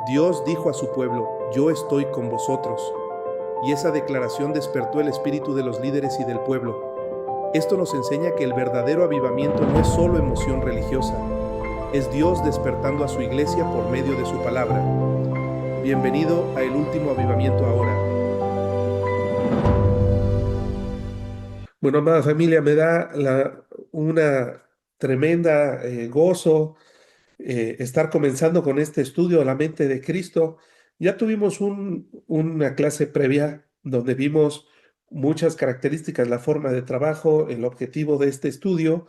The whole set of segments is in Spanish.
Dios dijo a su pueblo, yo estoy con vosotros. Y esa declaración despertó el espíritu de los líderes y del pueblo. Esto nos enseña que el verdadero avivamiento no es solo emoción religiosa, es Dios despertando a su iglesia por medio de su palabra. Bienvenido a El Último Avivamiento Ahora. Bueno, amada familia, me da una tremenda gozo estar comenzando con este estudio de la mente de Cristo. Ya tuvimos una clase previa donde vimos muchas características, la forma de trabajo, el objetivo de este estudio.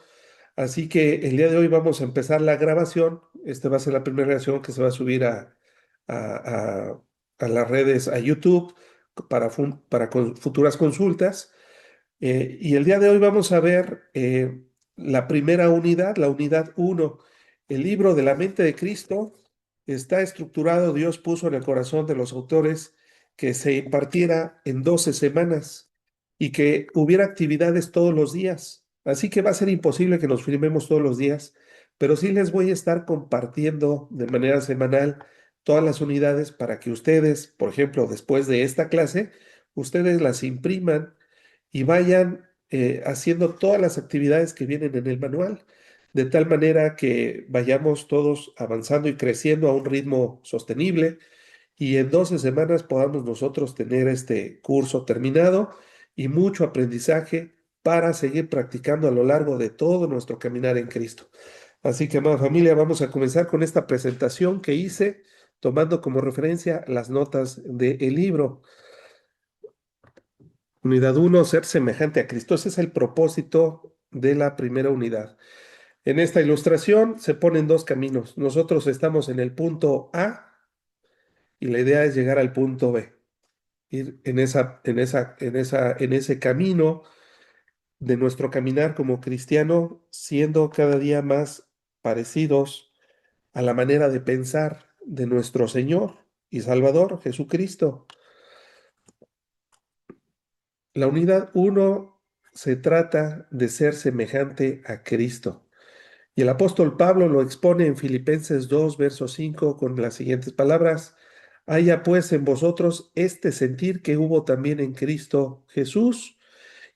Así que el día de hoy vamos a empezar la grabación. Esta va a ser la primera grabación que se va a subir a, a- a las redes, a YouTube, para futuras consultas. Y el día de hoy vamos a ver la primera unidad, la unidad uno. El libro de la mente de Cristo está estructurado, Dios puso en el corazón de los autores que se impartiera en 12 semanas y que hubiera actividades todos los días. Así que va a ser imposible que nos firmemos todos los días, pero sí les voy a estar compartiendo de manera semanal todas las unidades para que ustedes, por ejemplo, después de esta clase, ustedes las impriman y vayan haciendo todas las actividades que vienen en el manual, de tal manera que vayamos todos avanzando y creciendo a un ritmo sostenible y en 12 semanas podamos nosotros tener este curso terminado y mucho aprendizaje para seguir practicando a lo largo de todo nuestro caminar en Cristo. Así que, amada familia, vamos a comenzar con esta presentación que hice tomando como referencia las notas del libro. Unidad uno, ser semejante a Cristo. Ese es el propósito de la primera unidad. En esta ilustración se ponen dos caminos. Nosotros estamos en el punto A y la idea es llegar al punto B. Ir en ese camino de nuestro caminar como cristiano, siendo cada día más parecidos a la manera de pensar de nuestro Señor y Salvador Jesucristo. La unidad uno se trata de ser semejante a Cristo. Y el apóstol Pablo lo expone en Filipenses 2, verso 5, con las siguientes palabras: haya pues en vosotros este sentir que hubo también en Cristo Jesús.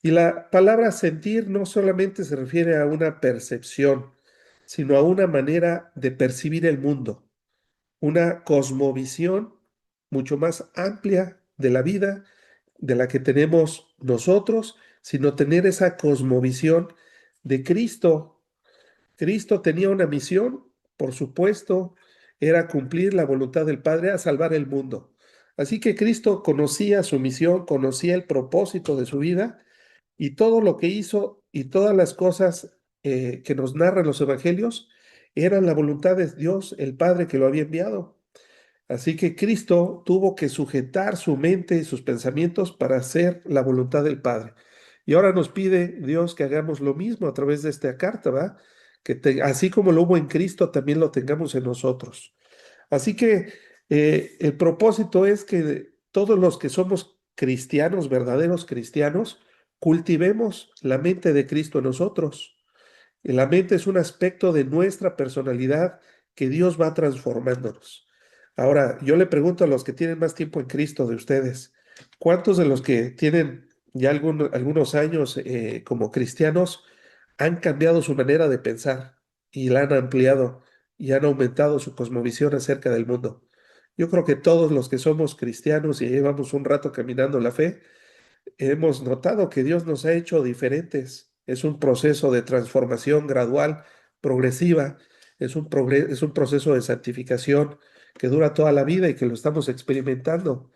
Y la palabra sentir no solamente se refiere a una percepción, sino a una manera de percibir el mundo, una cosmovisión mucho más amplia de la vida de la que tenemos nosotros, sino tener esa cosmovisión de Cristo. Cristo tenía una misión, por supuesto, era cumplir la voluntad del Padre a salvar el mundo. Así que Cristo conocía su misión, conocía el propósito de su vida y todo lo que hizo y todas las cosas que nos narran los evangelios eran la voluntad de Dios, el Padre que lo había enviado. Así que Cristo tuvo que sujetar su mente y sus pensamientos para hacer la voluntad del Padre. Y ahora nos pide Dios que hagamos lo mismo a través de esta carta, ¿va? Así como lo hubo en Cristo, también lo tengamos en nosotros. Así que el propósito es que todos los que somos cristianos, verdaderos cristianos, cultivemos la mente de Cristo en nosotros. La mente es un aspecto de nuestra personalidad que Dios va transformándonos. Ahora, yo le pregunto a los que tienen más tiempo en Cristo de ustedes, ¿cuántos de los que tienen ya algunos años como cristianos han cambiado su manera de pensar y la han ampliado y han aumentado su cosmovisión acerca del mundo? Yo creo que todos los que somos cristianos y llevamos un rato caminando en la fe, hemos notado que Dios nos ha hecho diferentes. Es un proceso de transformación gradual, progresiva. Es un proceso de santificación que dura toda la vida y que lo estamos experimentando.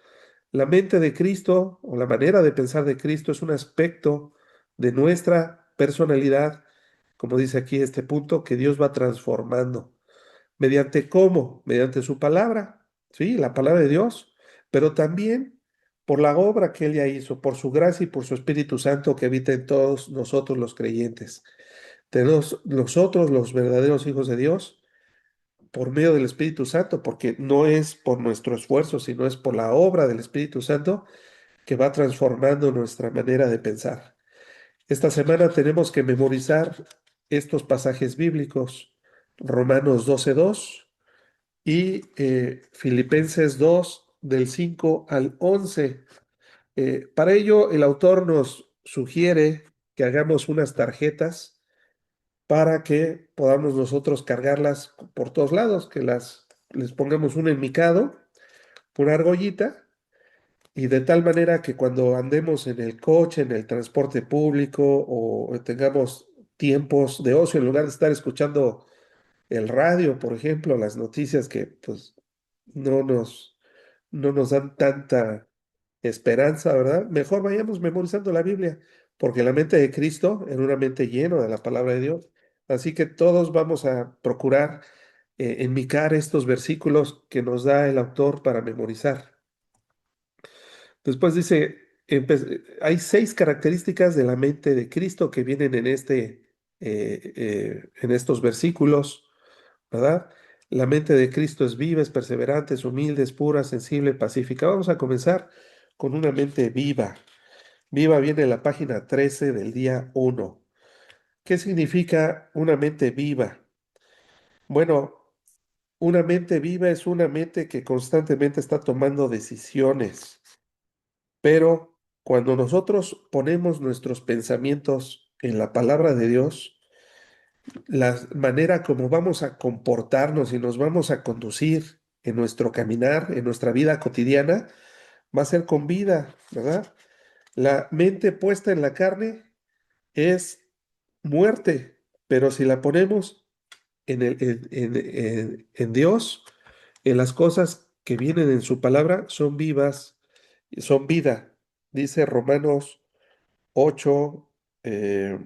La mente de Cristo o la manera de pensar de Cristo es un aspecto de nuestra personalidad, como dice aquí este punto, que Dios va transformando. ¿Mediante cómo? Mediante su palabra, sí, la palabra de Dios, pero también por la obra que Él ya hizo, por su gracia y por su Espíritu Santo que habita en todos nosotros los creyentes. Tenemos nosotros los verdaderos hijos de Dios por medio del Espíritu Santo, porque no es por nuestro esfuerzo, sino es por la obra del Espíritu Santo que va transformando nuestra manera de pensar. Esta semana tenemos que memorizar estos pasajes bíblicos: Romanos 12:2, y Filipenses 2, del 5 al 11. Para ello, el autor nos sugiere que hagamos unas tarjetas para que podamos nosotros cargarlas por todos lados, que les pongamos un enmicado, una argollita, y de tal manera que cuando andemos en el coche, en el transporte público o tengamos tiempos de ocio, en lugar de estar escuchando el radio, por ejemplo, las noticias que pues no nos, no nos dan tanta esperanza, ¿verdad? Mejor vayamos memorizando la Biblia, porque la mente de Cristo era una mente llena de la palabra de Dios. Así que todos vamos a procurar enmicar estos versículos que nos da el autor para memorizar. Después dice, hay 6 características de la mente de Cristo que vienen en estos versículos, ¿verdad? La mente de Cristo es viva, es perseverante, es humilde, es pura, sensible, pacífica. Vamos a comenzar con una mente viva. Viva viene en la página 13 del día 1. ¿Qué significa una mente viva? Bueno, una mente viva es una mente que constantemente está tomando decisiones, pero cuando nosotros ponemos nuestros pensamientos en la palabra de Dios, la manera como vamos a comportarnos y nos vamos a conducir en nuestro caminar, en nuestra vida cotidiana, va a ser con vida, ¿verdad? La mente puesta en la carne es muerte, pero si la ponemos en Dios, en las cosas que vienen en su palabra, son vivas, son vida. Dice Romanos 8, eh,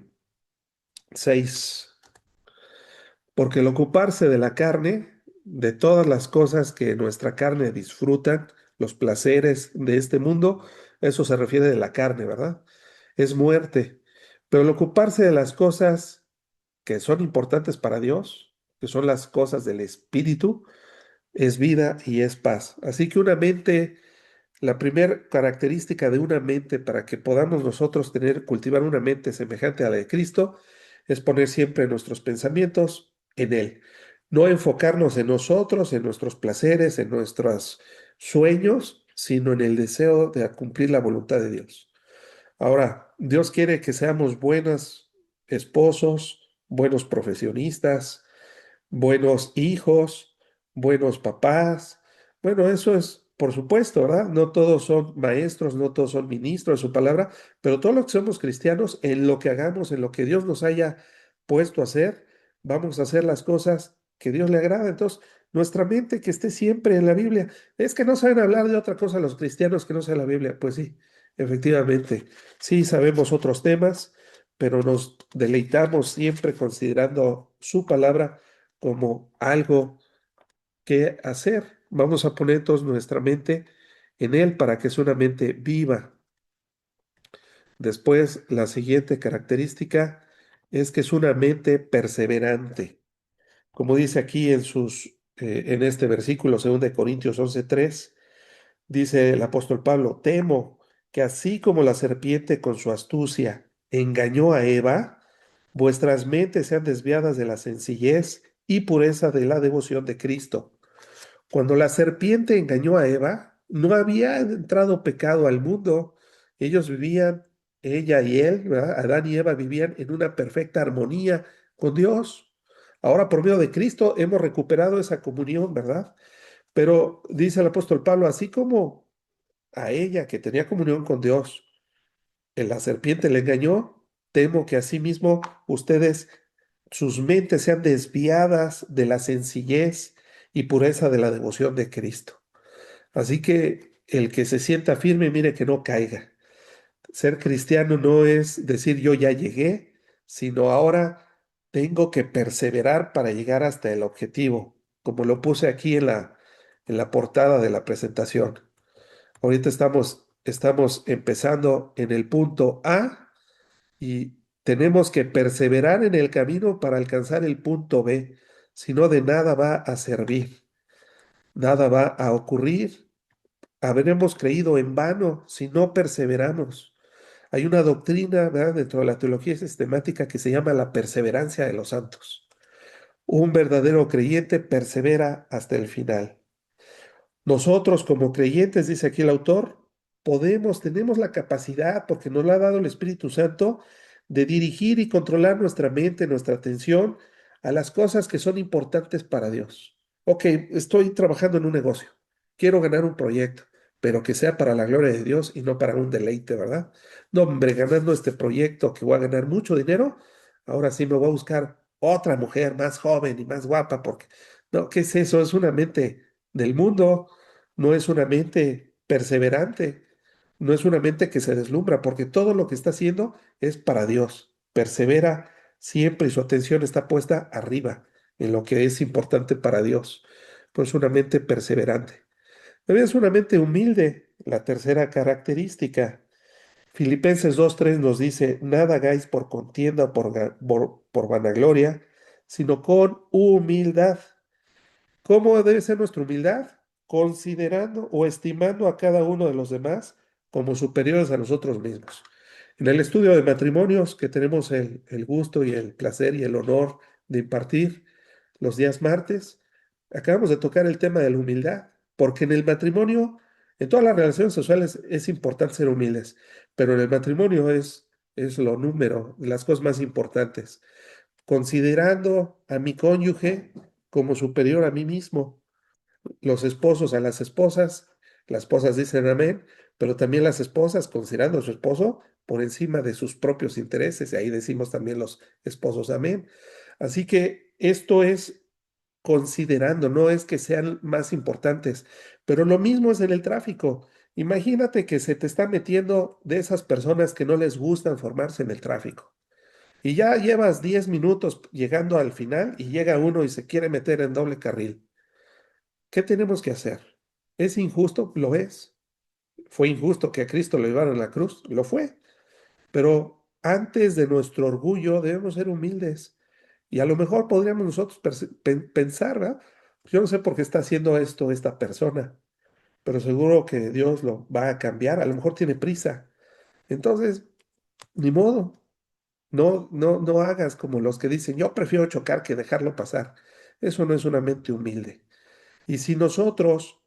6. Porque el ocuparse de la carne, de todas las cosas que nuestra carne disfruta, los placeres de este mundo, eso se refiere de la carne, ¿verdad? Es muerte. Pero el ocuparse de las cosas que son importantes para Dios, que son las cosas del Espíritu, es vida y es paz. Así que una mente, la primera característica de una mente para que podamos nosotros cultivar una mente semejante a la de Cristo, es poner siempre nuestros pensamientos en Él. No enfocarnos en nosotros, en nuestros placeres, en nuestros sueños, sino en el deseo de cumplir la voluntad de Dios. Ahora, Dios quiere que seamos buenos esposos, buenos profesionistas, buenos hijos, buenos papás. Bueno, eso es, por supuesto, ¿verdad? No todos son maestros, no todos son ministros de su palabra, pero todos los que somos cristianos, en lo que hagamos, en lo que Dios nos haya puesto a hacer, vamos a hacer las cosas que Dios le agrada. Entonces, nuestra mente que esté siempre en la Biblia. Es que no saben hablar de otra cosa los cristianos que no sea la Biblia. Pues sí, efectivamente, sí sabemos otros temas, pero nos deleitamos siempre considerando su palabra como algo que hacer. Vamos a poner toda nuestra mente en Él para que sea una mente viva. Después, la siguiente característica es que es una mente perseverante. Como dice aquí en este versículo, 2 Corintios 11:3, dice el apóstol Pablo, temo que así como la serpiente con su astucia engañó a Eva, vuestras mentes sean desviadas de la sencillez y pureza de la devoción de Cristo. Cuando la serpiente engañó a Eva, no había entrado pecado al mundo. Ellos vivían, ella y él, ¿verdad? Adán y Eva vivían en una perfecta armonía con Dios. Ahora, por medio de Cristo, hemos recuperado esa comunión, ¿verdad? Pero dice el apóstol Pablo, así como a ella que tenía comunión con Dios, la serpiente le engañó, temo que asimismo ustedes, sus mentes sean desviadas de la sencillez y pureza de la devoción de Cristo. Así que el que se sienta firme, mire que no caiga. Ser cristiano no es decir yo ya llegué, sino ahora tengo que perseverar para llegar hasta el objetivo, como lo puse aquí en la portada de la presentación. Ahorita estamos empezando en el punto A y tenemos que perseverar en el camino para alcanzar el punto B. Si no, de nada va a servir, nada va a ocurrir. Habremos creído en vano si no perseveramos. Hay una doctrina, ¿verdad?, dentro de la teología sistemática que se llama la perseverancia de los santos. Un verdadero creyente persevera hasta el final. Nosotros como creyentes, dice aquí el autor, tenemos la capacidad, porque nos la ha dado el Espíritu Santo, de dirigir y controlar nuestra mente, nuestra atención a las cosas que son importantes para Dios. Ok, estoy trabajando en un negocio, quiero ganar un proyecto, pero que sea para la gloria de Dios y no para un deleite, ¿verdad? No, hombre, ganando este proyecto que voy a ganar mucho dinero, ahora sí me voy a buscar otra mujer más joven y más guapa, porque, no, ¿qué es eso? Es una mente del mundo, no es una mente perseverante, no es una mente que se deslumbra, porque todo lo que está haciendo es para Dios. Persevera siempre y su atención está puesta arriba, en lo que es importante para Dios. Pues una mente perseverante. También es una mente humilde, la tercera característica. Filipenses 2:3 nos dice, nada hagáis por contienda o por vanagloria, sino con humildad. ¿Cómo debe ser nuestra humildad? Considerando o estimando a cada uno de los demás como superiores a nosotros mismos. En el estudio de matrimonios que tenemos el gusto y el placer y el honor de impartir los días martes, acabamos de tocar el tema de la humildad, porque en el matrimonio, en todas las relaciones sociales es importante ser humildes, pero en el matrimonio es lo número, las cosas más importantes, considerando a mi cónyuge como superior a mí mismo, los esposos a las esposas dicen amén, pero también las esposas considerando a su esposo por encima de sus propios intereses, y ahí decimos también los esposos amén. Así que esto es considerando, no es que sean más importantes, pero lo mismo es en el tráfico. Imagínate que se te está metiendo de esas personas que no les gustan formarse en el tráfico. Y ya llevas 10 minutos llegando al final y llega uno y se quiere meter en doble carril. ¿Qué tenemos que hacer? ¿Es injusto? Lo es. ¿Fue injusto que a Cristo lo llevaron a la cruz? Lo fue. Pero antes de nuestro orgullo debemos ser humildes. Y a lo mejor podríamos nosotros pensar, ¿verdad? Yo no sé por qué está haciendo esto esta persona, pero seguro que Dios lo va a cambiar. A lo mejor tiene prisa. Entonces, ni modo. No hagas como los que dicen, yo prefiero chocar que dejarlo pasar. Eso no es una mente humilde. Y si nosotros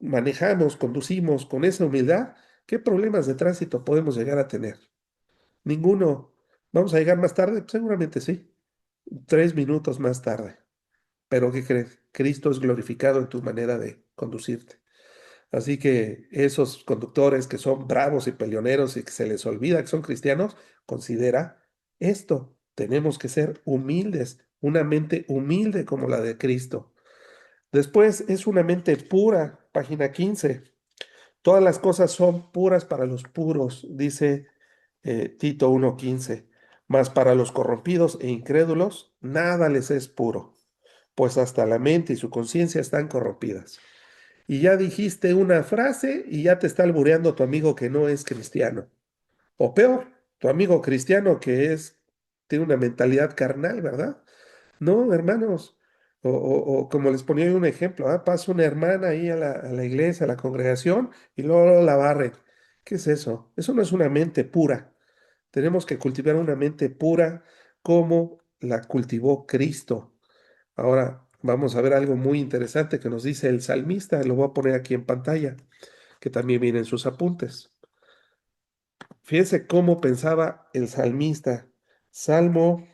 manejamos, conducimos con esa humildad, ¿qué problemas de tránsito podemos llegar a tener? Ninguno. ¿Vamos a llegar más tarde? Seguramente sí. 3 minutos más tarde. Pero ¿qué crees? Cristo es glorificado en tu manera de conducirte. Así que esos conductores que son bravos y peleoneros y que se les olvida que son cristianos, considera esto. Tenemos que ser humildes, una mente humilde como la de Cristo. Después es una mente pura, página 15. Todas las cosas son puras para los puros, dice Tito 1:15. Mas para los corrompidos e incrédulos, nada les es puro, pues hasta la mente y su conciencia están corrompidas. Y ya dijiste una frase y ya te está albureando tu amigo que no es cristiano. O peor, tu amigo cristiano tiene una mentalidad carnal, ¿verdad? No, hermanos. O como les ponía yo un ejemplo, pasa una hermana ahí a la iglesia, a la congregación, y luego la barre. ¿Qué es eso? Eso no es una mente pura. Tenemos que cultivar una mente pura como la cultivó Cristo. Ahora vamos a ver algo muy interesante que nos dice el salmista, lo voy a poner aquí en pantalla, que también viene en sus apuntes. Fíjense cómo pensaba el salmista. Salmo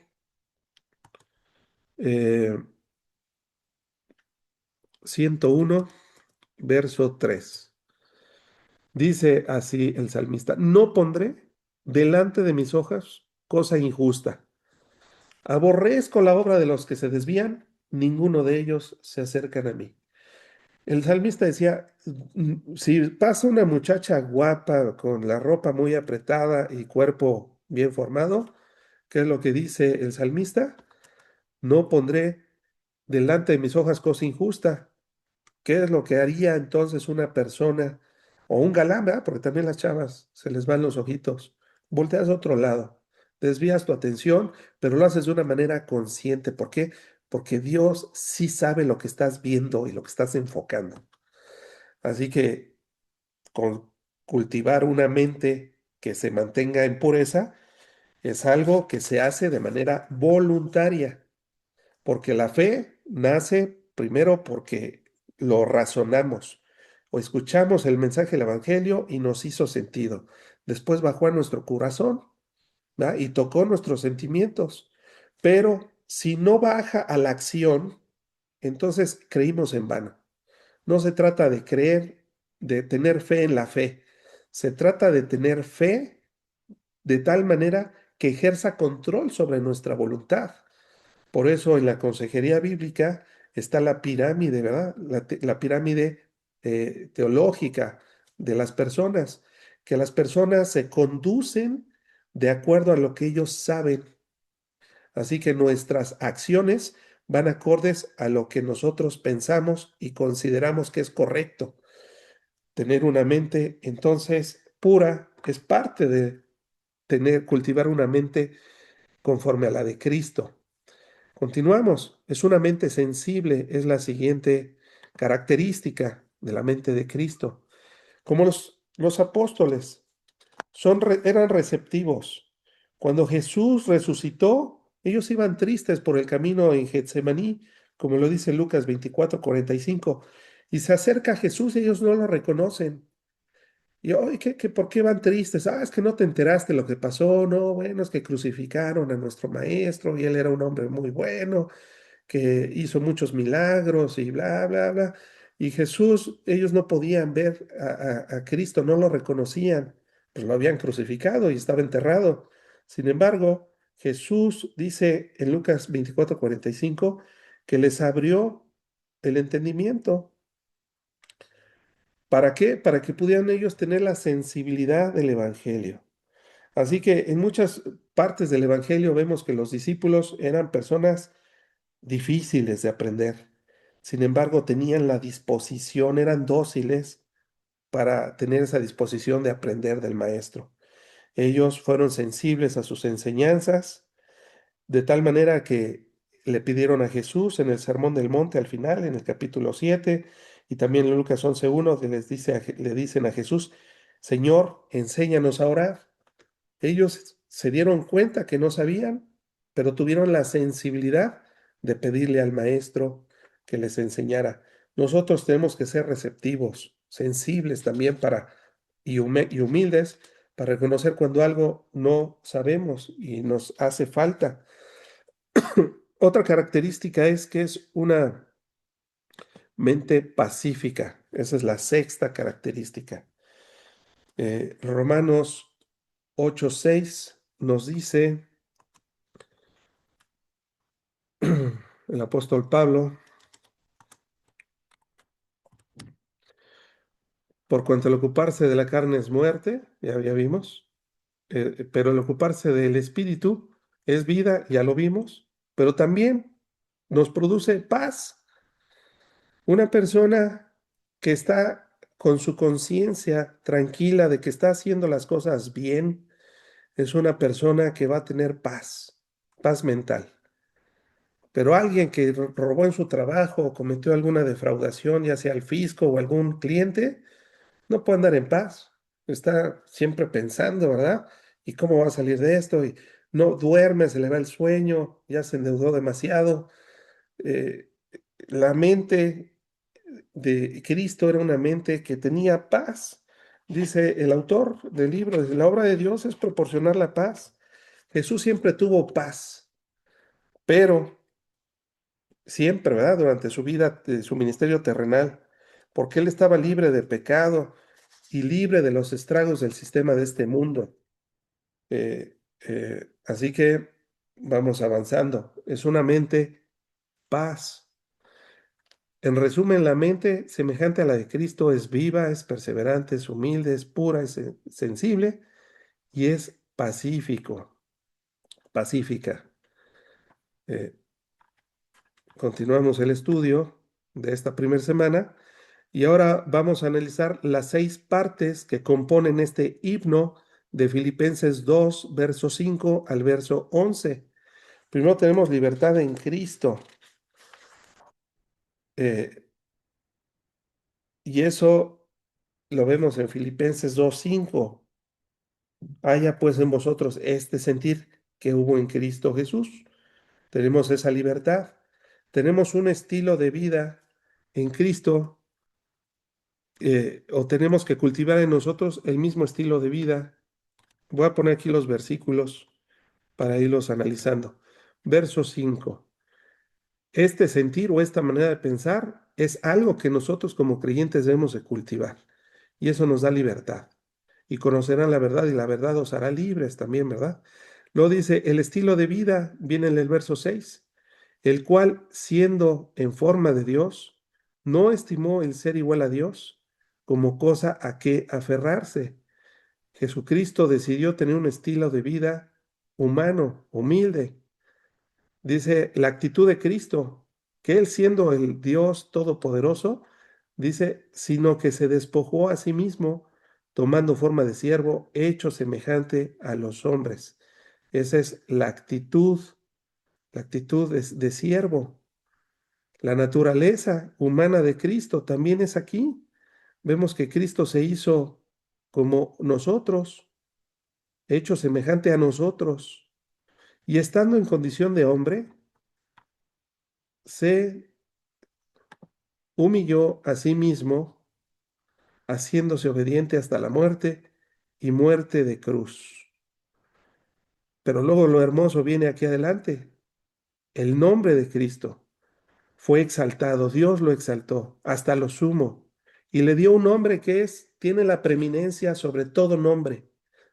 eh, 101, verso 3. Dice así el salmista, no pondré delante de mis ojos cosa injusta. Aborrezco la obra de los que se desvían, ninguno de ellos se acercan a mí. El salmista decía, Si pasa una muchacha guapa con la ropa muy apretada y cuerpo bien formado, ¿qué es lo que dice el salmista? No pondré delante de mis ojos cosa injusta. ¿Qué es lo que haría entonces una persona o un galán, ¿verdad? Porque también las chavas se les van los ojitos. Volteas a otro lado, desvías tu atención, pero lo haces de una manera consciente. ¿Por qué? Porque Dios sí sabe lo que estás viendo y lo que estás enfocando. Así que con cultivar una mente que se mantenga en pureza es algo que se hace de manera voluntaria. porque la fe nace primero porque lo razonamos o escuchamos el mensaje del Evangelio y nos hizo sentido. Después bajó a nuestro corazón, ¿verdad? Y tocó nuestros sentimientos. Pero si no baja a la acción, entonces creímos en vano. No se trata de creer, de tener fe en la fe. Se trata de tener fe de tal manera que ejerza control sobre nuestra voluntad. Por eso en la consejería bíblica está la pirámide, ¿verdad? La pirámide teológica de las personas, que las personas se conducen de acuerdo a lo que ellos saben. Así que nuestras acciones van acordes a lo que nosotros pensamos y consideramos que es correcto. Tener una mente entonces pura es parte de cultivar una mente conforme a la de Cristo. Continuamos. Es una mente sensible, es la siguiente característica de la mente de Cristo. Como los apóstoles eran receptivos. Cuando Jesús resucitó, ellos iban tristes por el camino en Getsemaní, como lo dice Lucas 24:45, y se acerca a Jesús y ellos no lo reconocen. Y hoy, ¿por qué van tristes? Ah, es que no te enteraste lo que pasó. No, bueno, es que crucificaron a nuestro maestro y él era un hombre muy bueno que hizo muchos milagros y bla, bla, bla. Y Jesús, ellos no podían ver a Cristo, no lo reconocían, pues lo habían crucificado y estaba enterrado. Sin embargo, Jesús dice en Lucas 24:45 que les abrió el entendimiento. ¿Para qué? Para que pudieran ellos tener la sensibilidad del Evangelio. Así que en muchas partes del Evangelio vemos que los discípulos eran personas difíciles de aprender. Sin embargo, tenían la disposición, eran dóciles para tener esa disposición de aprender del maestro. Ellos fueron sensibles a sus enseñanzas, de tal manera que le pidieron a Jesús en el Sermón del Monte al final, en el capítulo 7, y también en Lucas 11:1, que le dicen a Jesús, Señor, enséñanos a orar. Ellos se dieron cuenta que no sabían, pero tuvieron la sensibilidad de pedirle al maestro que les enseñara. Nosotros tenemos que ser receptivos, sensibles también y humildes para reconocer cuando algo no sabemos y nos hace falta. Otra característica es que es una mente pacífica. Esa es la sexta característica. Romanos 8:6 nos dice el apóstol Pablo, por cuanto el ocuparse de la carne es muerte, ya vimos, pero el ocuparse del espíritu es vida, ya lo vimos, pero también nos produce paz. Una persona que está con su conciencia tranquila de que está haciendo las cosas bien, es una persona que va a tener paz, paz mental. Pero alguien que robó en su trabajo o cometió alguna defraudación, ya sea al fisco o algún cliente, no puede andar en paz. Está siempre pensando, ¿verdad? ¿Y cómo va a salir de esto? Y no duerme, se le va el sueño, ya se endeudó demasiado. Eh, la mente de Cristo era una mente que tenía paz. Dice el autor del libro, dice, la obra de Dios es proporcionar la paz. Jesús siempre tuvo paz, pero siempre, ¿verdad? Durante su vida, su ministerio terrenal, porque él estaba libre de pecado y libre de los estragos del sistema de este mundo. Así que vamos avanzando. Es una mente paz. En resumen, la mente semejante a la de Cristo es viva, es perseverante, es humilde, es pura, es sensible y es pacífica. Eh, Continuamos el estudio de esta primera semana y ahora vamos a analizar las 6 partes que componen este himno de Filipenses 2, verso 5 al verso 11. Primero tenemos libertad en Cristo. eh, y eso lo vemos en Filipenses 2:5. Haya pues en vosotros este sentir que hubo en Cristo Jesús. Tenemos esa libertad. tenemos un estilo de vida en Cristo, o tenemos que cultivar en nosotros el mismo estilo de vida. Voy a poner aquí los versículos para irlos analizando. Verso 5. Este sentir o esta manera de pensar es algo que nosotros como creyentes debemos de cultivar y eso nos da libertad. Y conocerán la verdad y la verdad os hará libres también, ¿verdad? Luego dice, el estilo de vida viene en el verso 6, el cual, siendo en forma de Dios, no estimó el ser igual a Dios como cosa a que aferrarse. Jesucristo decidió tener un estilo de vida humano, humilde. Dice la actitud de Cristo, que Él siendo el Dios todopoderoso, dice, sino que se despojó a sí mismo, tomando forma de siervo, hecho semejante a los hombres. Esa es la actitud de siervo. La naturaleza humana de Cristo también es aquí. Vemos que Cristo se hizo como nosotros, hecho semejante a nosotros, y estando en condición de hombre, se humilló a sí mismo, haciéndose obediente hasta la muerte y muerte de cruz. Pero luego lo hermoso viene aquí adelante. El nombre de Cristo fue exaltado, Dios lo exaltó hasta lo sumo y le dio un nombre que tiene la preeminencia sobre todo nombre.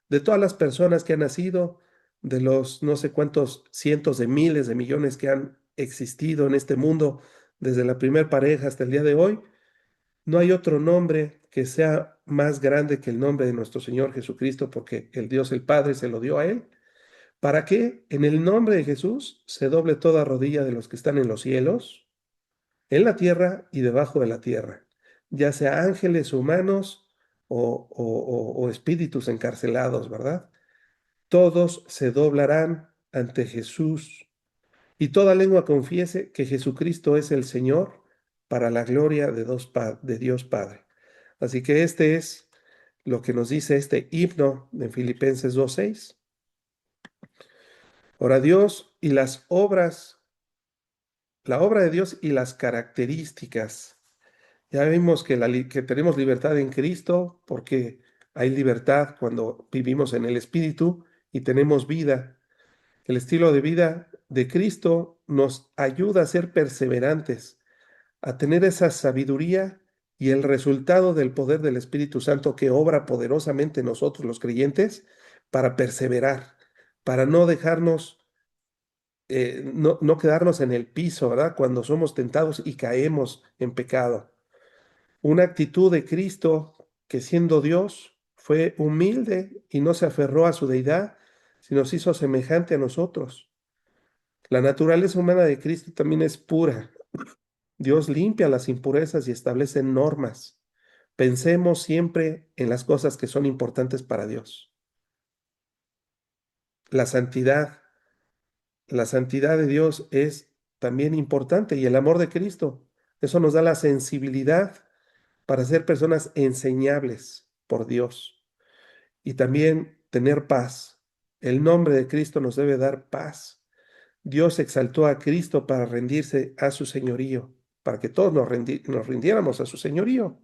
De todas las personas que han nacido, de los no sé cuántos cientos de miles de millones que han existido en este mundo, desde la primera pareja hasta el día de hoy, no hay otro nombre que sea más grande que el nombre de nuestro Señor Jesucristo, porque el Dios el Padre se lo dio a Él, para que en el nombre de Jesús se doble toda rodilla de los que están en los cielos, en la tierra y debajo de la tierra, ya sea ángeles humanos o espíritus encarcelados, ¿verdad? Todos se doblarán ante Jesús y toda lengua confiese que Jesucristo es el Señor para la gloria de Dios Padre. Así que este es lo que nos dice este himno de Filipenses 2:6. Ahora Dios y las obras, la obra de Dios y las características. Ya vimos que tenemos libertad en Cristo porque hay libertad cuando vivimos en el Espíritu y tenemos vida. El estilo de vida de Cristo nos ayuda a ser perseverantes, a tener esa sabiduría y el resultado del poder del Espíritu Santo que obra poderosamente en nosotros los creyentes para perseverar, para no dejarnos, no quedarnos en el piso, ¿verdad? Cuando somos tentados y caemos en pecado. Una actitud de Cristo que siendo Dios fue humilde y no se aferró a su deidad, sino se hizo semejante a nosotros. La naturaleza humana de Cristo también es pura. Dios limpia las impurezas y establece normas. Pensemos siempre en las cosas que son importantes para Dios. La santidad, la santidad de Dios es también importante y el amor de Cristo. Eso nos da la sensibilidad para ser personas enseñables por Dios y también tener paz. El nombre de Cristo nos debe dar paz. Dios exaltó a Cristo para rendirse a su señorío, para que todos nos rindiéramos a su señorío.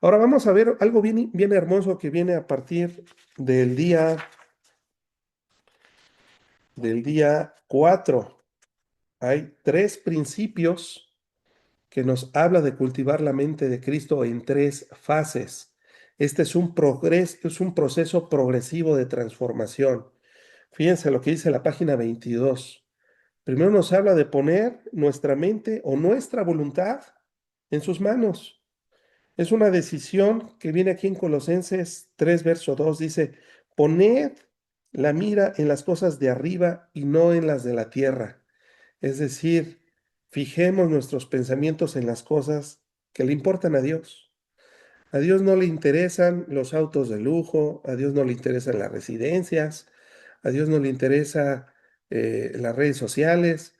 Ahora vamos a ver algo bien, bien hermoso que viene a partir del día 4. Hay tres principios que nos habla de cultivar la mente de Cristo en tres fases. Este es un proceso progresivo de transformación. Fíjense lo que dice la página 22. Primero nos habla de poner nuestra mente o nuestra voluntad en sus manos. Es una decisión que viene aquí en Colosenses 3, verso 2. Dice, poned la mira en las cosas de arriba y no en las de la tierra. Es decir, fijemos nuestros pensamientos en las cosas que le importan a Dios. A Dios no le interesan los autos de lujo, a Dios no le interesan las residencias, a Dios no le interesa las redes sociales,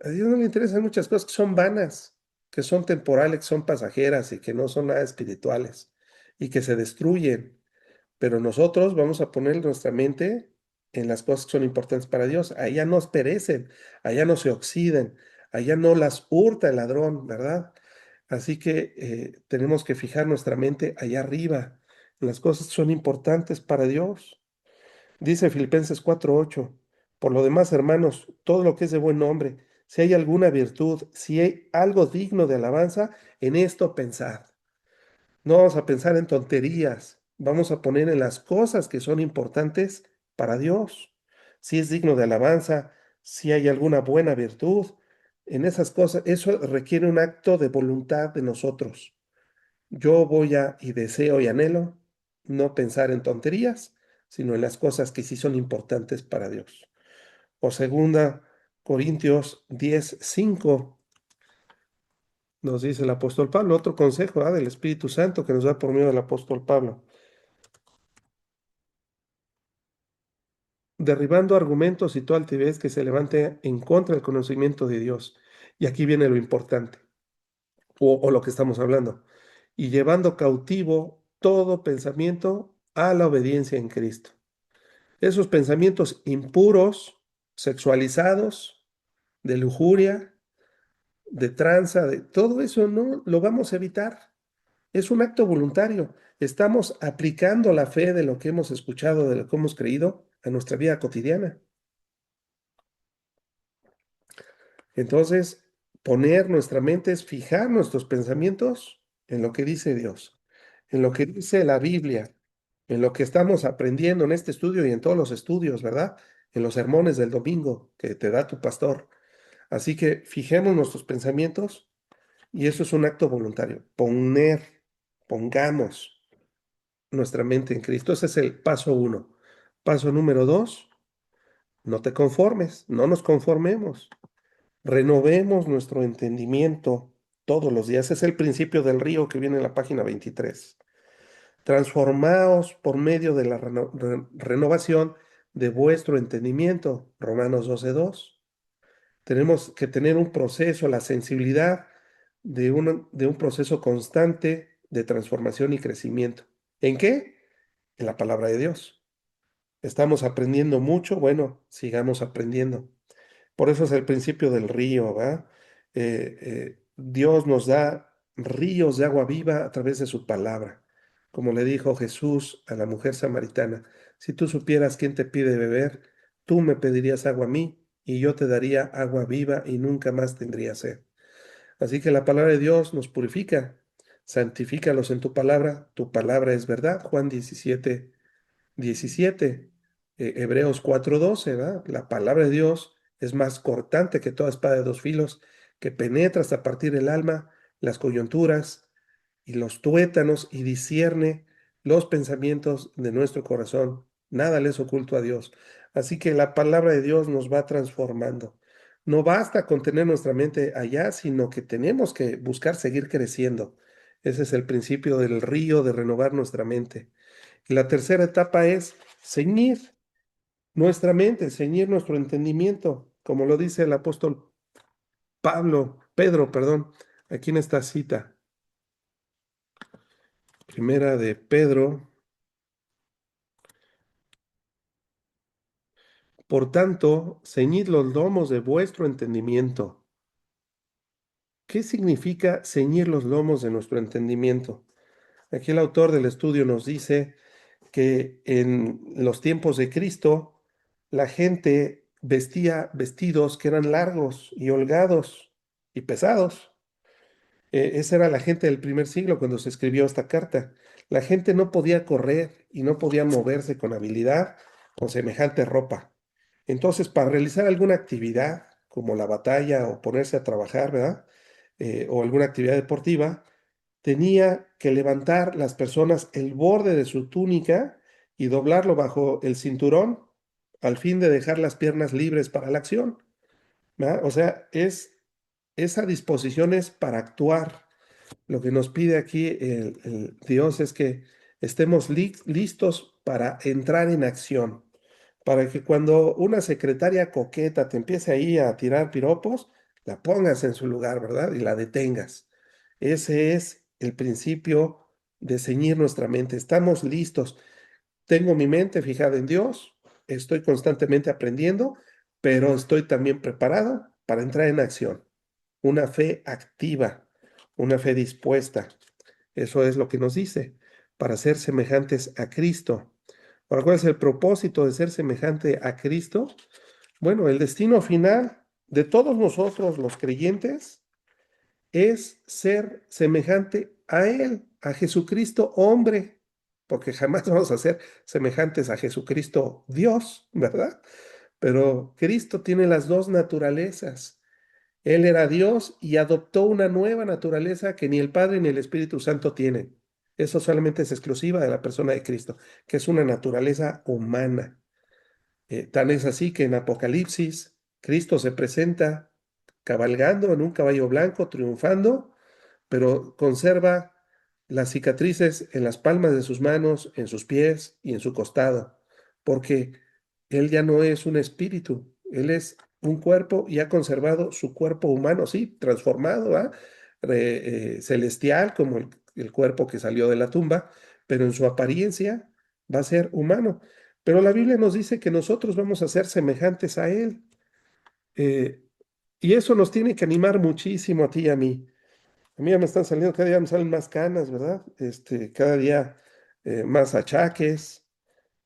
a Dios no le interesan muchas cosas que son vanas, que son temporales, que son pasajeras y que no son nada espirituales y que se destruyen. Pero nosotros vamos a poner nuestra mente en las cosas que son importantes para Dios. Allá no perecen, allá no se oxiden, Allá no las hurta el ladrón, ¿verdad? Así que tenemos que fijar nuestra mente allá arriba, en las cosas que son importantes para Dios. Dice Filipenses 4:8, por lo demás, hermanos, todo lo que es de buen nombre, si hay alguna virtud, si hay algo digno de alabanza, en esto pensad. No vamos a pensar en tonterías, vamos a poner en las cosas que son importantes para Dios. Si es digno de alabanza, si hay alguna buena virtud, en esas cosas, eso requiere un acto de voluntad de nosotros. Yo voy a y deseo y anhelo no pensar en tonterías, sino en las cosas que sí son importantes para Dios. O segunda Corintios 10:5 nos dice el apóstol Pablo, otro consejo del Espíritu Santo que nos da por medio del apóstol Pablo. Derribando argumentos y toda altivez que se levante en contra del conocimiento de Dios. Y aquí viene lo importante, o lo que estamos hablando. Y llevando cautivo todo pensamiento a la obediencia en Cristo. Esos pensamientos impuros, sexualizados, de lujuria, de tranza, de todo eso no lo vamos a evitar. Es un acto voluntario. Estamos aplicando la fe de lo que hemos escuchado, de lo que hemos creído a nuestra vida cotidiana. Entonces, poner nuestra mente es fijar nuestros pensamientos en lo que dice Dios, en lo que dice la Biblia, en lo que estamos aprendiendo en este estudio y en todos los estudios, ¿verdad? En los sermones del domingo que te da tu pastor. Así que fijemos nuestros pensamientos y eso es un acto voluntario. Pongamos nuestra mente en Cristo. Ese es el paso uno. Paso número dos, no te conformes, no nos conformemos. Renovemos nuestro entendimiento todos los días. Es el principio del río que viene en la página 23. Transformaos por medio de la renovación de vuestro entendimiento. Romanos 12:2. Tenemos que tener un proceso, la sensibilidad de un proceso constante de transformación y crecimiento. ¿En qué? En la palabra de Dios. Estamos aprendiendo mucho, bueno, sigamos aprendiendo. Por eso es el principio del río, ¿va? Dios nos da ríos de agua viva a través de su palabra. Como le dijo Jesús a la mujer samaritana, si tú supieras quién te pide beber, tú me pedirías agua a mí y yo te daría agua viva y nunca más tendrías sed. Así que la palabra de Dios nos purifica. Santifícalos en tu palabra es verdad. Juan 17:17, Hebreos 4:12, ¿verdad? La palabra de Dios es más cortante que toda espada de dos filos, que penetra hasta partir el alma, las coyunturas y los tuétanos y discierne los pensamientos de nuestro corazón. Nada le es oculto a Dios. Así que la palabra de Dios nos va transformando. No basta con tener nuestra mente allá, sino que tenemos que buscar seguir creciendo. Ese es el principio del río de renovar nuestra mente. Y la tercera etapa es ceñir nuestra mente, ceñir nuestro entendimiento, como lo dice el apóstol Pedro, perdón, aquí en esta cita. Primera de Pedro. Por tanto, ceñid los lomos de vuestro entendimiento. ¿Qué significa ceñir los lomos de nuestro entendimiento? Aquí el autor del estudio nos dice que en los tiempos de Cristo la gente vestía vestidos que eran largos y holgados y pesados. Esa era la gente del primer siglo cuando se escribió esta carta. La gente no podía correr y no podía moverse con habilidad con semejante ropa. Entonces, para realizar alguna actividad, como la batalla o ponerse a trabajar, ¿verdad? O alguna actividad deportiva, tenía que levantar las personas el borde de su túnica y doblarlo bajo el cinturón al fin de dejar las piernas libres para la acción, ¿verdad? O sea, esa disposición es para actuar. Lo que nos pide aquí el Dios es que estemos listos para entrar en acción, para que cuando una secretaria coqueta te empiece ahí a tirar piropos, la pongas en su lugar, ¿verdad? Y la detengas. Ese es el principio de ceñir nuestra mente. Estamos listos. Tengo mi mente fijada en Dios, estoy constantemente aprendiendo, pero estoy también preparado para entrar en acción. una fe activa, una fe dispuesta. Eso es lo que nos dice, para ser semejantes a Cristo. Ahora, ¿cuál es el propósito de ser semejante a Cristo? Bueno, el destino final de todos nosotros, los creyentes, es ser semejante a Él, a Jesucristo hombre, porque jamás vamos a ser semejantes a Jesucristo Dios, ¿verdad? Pero Cristo tiene las dos naturalezas. Él era Dios y adoptó una nueva naturaleza que ni el Padre ni el Espíritu Santo tienen. Eso solamente es exclusiva de la persona de Cristo, que es una naturaleza humana. Tan es así que en Apocalipsis, Cristo se presenta cabalgando en un caballo blanco, triunfando, pero conserva las cicatrices en las palmas de sus manos, en sus pies y en su costado, porque Él ya no es un espíritu, Él es un cuerpo y ha conservado su cuerpo humano, sí, transformado, ¿ah? Celestial, como el cuerpo que salió de la tumba, pero en su apariencia va a ser humano. Pero la Biblia nos dice que nosotros vamos a ser semejantes a Él. eh, y eso nos tiene que animar muchísimo a ti y a mí. A mí ya me están saliendo, cada día me salen más canas, ¿verdad? Cada día más achaques.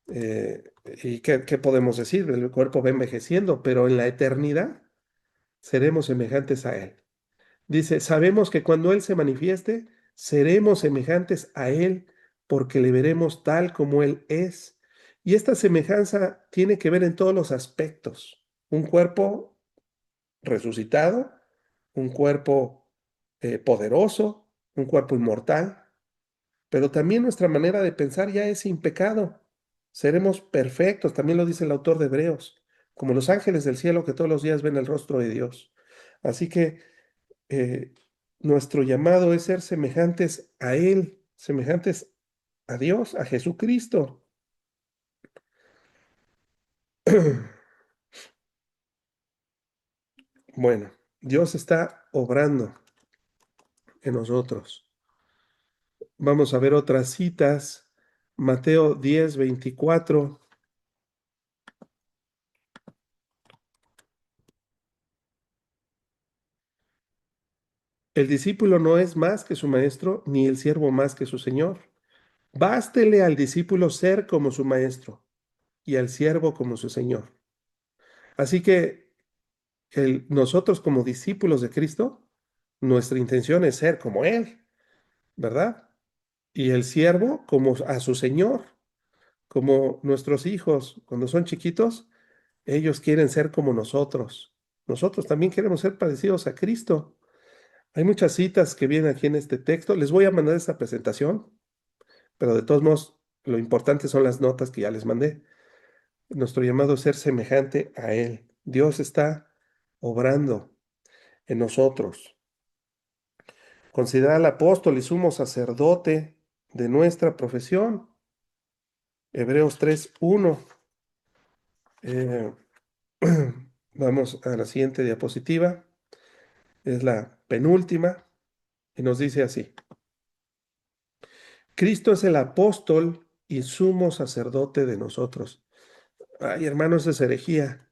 ¿Y qué podemos decir? El cuerpo va envejeciendo, pero en la eternidad seremos semejantes a Él. Dice, sabemos que cuando Él se manifieste, seremos semejantes a Él porque le veremos tal como Él es. Y esta semejanza tiene que ver en todos los aspectos. Un cuerpo resucitado, un cuerpo poderoso, un cuerpo inmortal, pero también nuestra manera de pensar ya es sin pecado. Seremos perfectos, también lo dice el autor de Hebreos, como los ángeles del cielo que todos los días ven el rostro de Dios. Así que eh, nuestro llamado es ser semejantes a Él, semejantes a Dios, a Jesucristo. Bueno, Dios está obrando en nosotros. Vamos a ver otras citas. Mateo 10:24. El discípulo no es más que su maestro, ni el siervo más que su señor. Bástele al discípulo ser como su maestro y al siervo como su señor. Así que nosotros como discípulos de Cristo, nuestra intención es ser como Él, ¿verdad? Y el siervo como a su señor, como nuestros hijos, cuando son chiquitos, ellos quieren ser como nosotros. Nosotros también queremos ser parecidos a Cristo. Hay muchas citas que vienen aquí en este texto. Les voy a mandar esta presentación, pero de todos modos, lo importante son las notas que ya les mandé. Nuestro llamado es ser semejante a Él. Dios está obrando en nosotros. Considera al apóstol y sumo sacerdote de nuestra profesión. Hebreos 3:1. Eh, Vamos a la siguiente diapositiva. Es la penúltima y nos dice así. Cristo es el apóstol y sumo sacerdote de nosotros. Ay, hermanos, es herejía.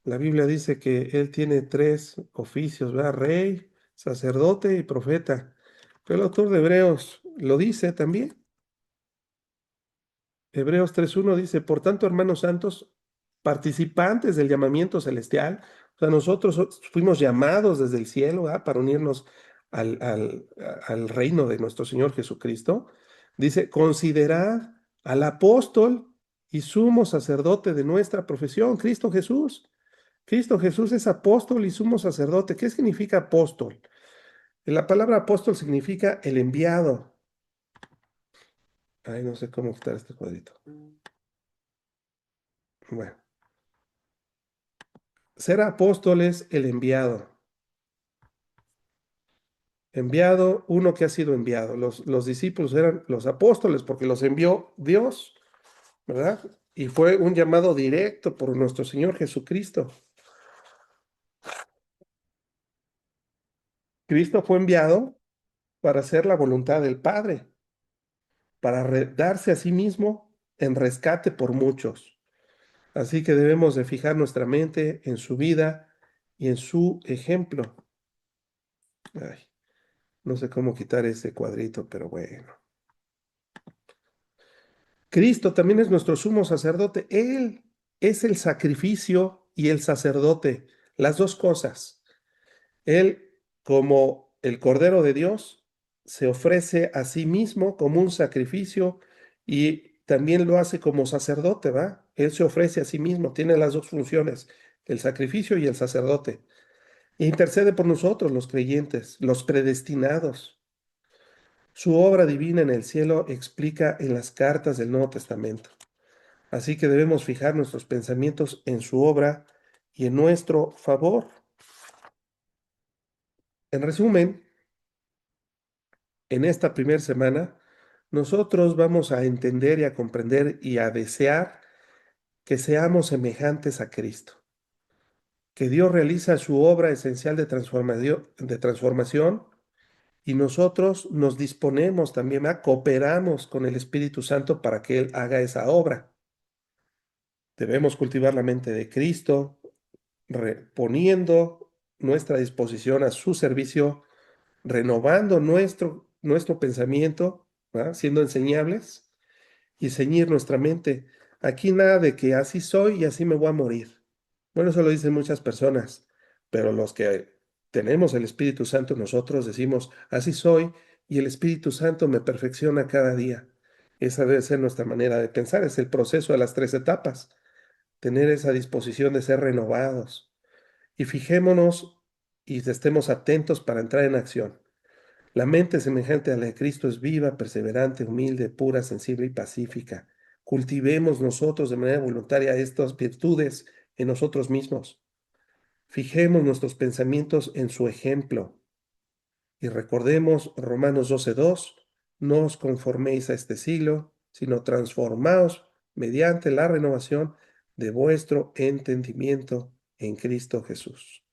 La Biblia dice que Él tiene tres oficios, ¿verdad? Rey, sacerdote y profeta. Pero el autor de Hebreos lo dice también. Hebreos 3:1 dice, por tanto, hermanos santos, participantes del llamamiento celestial, o sea, nosotros fuimos llamados desde el cielo, ¿verdad? Para unirnos al reino de nuestro Señor Jesucristo. Dice, considerad al apóstol y sumo sacerdote de nuestra profesión, Cristo Jesús. Cristo Jesús es apóstol y sumo sacerdote. ¿Qué significa apóstol? La palabra apóstol significa el enviado. Ay, no sé cómo quitar este cuadrito. Bueno, ser apóstol es el enviado. Enviado, uno que ha sido enviado. Los discípulos eran los apóstoles porque los envió Dios, ¿verdad? Y fue un llamado directo por nuestro Señor Jesucristo. Cristo fue enviado para hacer la voluntad del Padre, para darse a sí mismo en rescate por muchos. Así que debemos de fijar nuestra mente en su vida y en su ejemplo. Ay, no sé cómo quitar ese cuadrito, pero bueno. Cristo también es nuestro sumo sacerdote. Él es el sacrificio y el sacerdote, las dos cosas. Él, como el Cordero de Dios, se ofrece a sí mismo como un sacrificio y también lo hace como sacerdote, ¿va? Él se ofrece a sí mismo, tiene las dos funciones, el sacrificio y el sacerdote. E intercede por nosotros, los creyentes, los predestinados. Su obra divina en el cielo explica en las cartas del Nuevo Testamento. Así que debemos fijar nuestros pensamientos en su obra y en nuestro favor. En resumen, en esta primera semana, nosotros vamos a entender y a comprender y a desear que seamos semejantes a Cristo, que Dios realiza su obra esencial de transformación y nosotros nos disponemos también, cooperamos con el Espíritu Santo para que Él haga esa obra. Debemos cultivar la mente de Cristo, poniendo nuestra disposición a su servicio, renovando nuestro pensamiento, ¿va? Siendo enseñables y ceñir nuestra mente. Aquí nada de que así soy y así me voy a morir. Bueno, eso lo dicen muchas personas, pero los que tenemos el Espíritu Santo nosotros decimos, así soy y el Espíritu Santo me perfecciona cada día. Esa debe ser nuestra manera de pensar, es el proceso de las tres etapas, tener esa disposición de ser renovados y fijémonos y estemos atentos para entrar en acción. La mente semejante a la de Cristo es viva, perseverante, humilde, pura, sensible y pacífica. Cultivemos nosotros de manera voluntaria estas virtudes en nosotros mismos. Fijemos nuestros pensamientos en su ejemplo y recordemos Romanos 12:2, no os conforméis a este siglo, sino transformaos mediante la renovación de vuestro entendimiento en Cristo Jesús.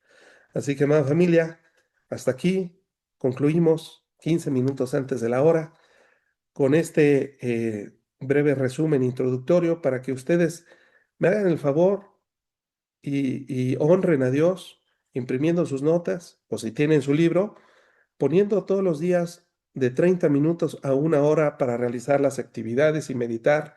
Así que, amada familia, hasta aquí concluimos 15 minutos antes de la hora con este breve resumen introductorio para que ustedes me hagan el favor y honren a Dios imprimiendo sus notas o si tienen su libro, poniendo todos los días de 30 minutos a una hora para realizar las actividades y meditar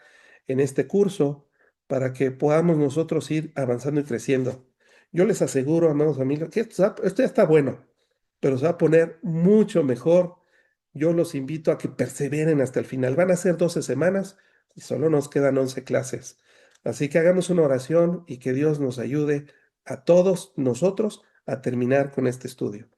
en este curso para que podamos nosotros ir avanzando y creciendo. Yo les aseguro, amados amigos, que esto ya está bueno, pero se va a poner mucho mejor. Yo los invito a que perseveren hasta el final. Van a ser 12 semanas y solo nos quedan 11 clases. Así que hagamos una oración y que Dios nos ayude a todos nosotros a terminar con este estudio.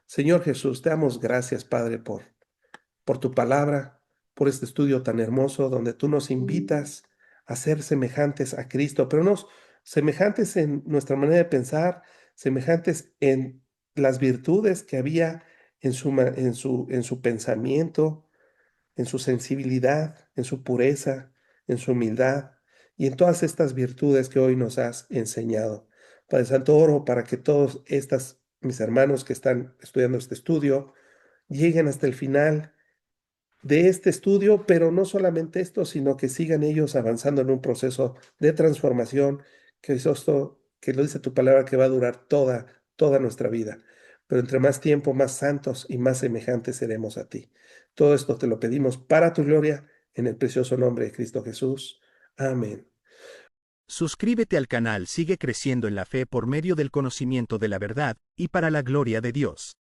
Señor Jesús, te damos gracias, Padre, por tu palabra, por este estudio tan hermoso donde tú nos invitas a ser semejantes a Cristo, pero no semejantes en nuestra manera de pensar, semejantes en las virtudes que había en su pensamiento, en su sensibilidad, en su pureza, en su humildad y en todas estas virtudes que hoy nos has enseñado. Padre Santo, oro para que todos mis hermanos que están estudiando este estudio, lleguen hasta el final de este estudio, pero no solamente esto, sino que sigan ellos avanzando en un proceso de transformación que es esto, que lo dice tu palabra, que va a durar toda nuestra vida. Pero entre más tiempo, más santos y más semejantes seremos a ti. Todo esto te lo pedimos para tu gloria, en el precioso nombre de Cristo Jesús. Amén. Suscríbete al canal. Sigue creciendo en la fe por medio del conocimiento de la verdad y para la gloria de Dios.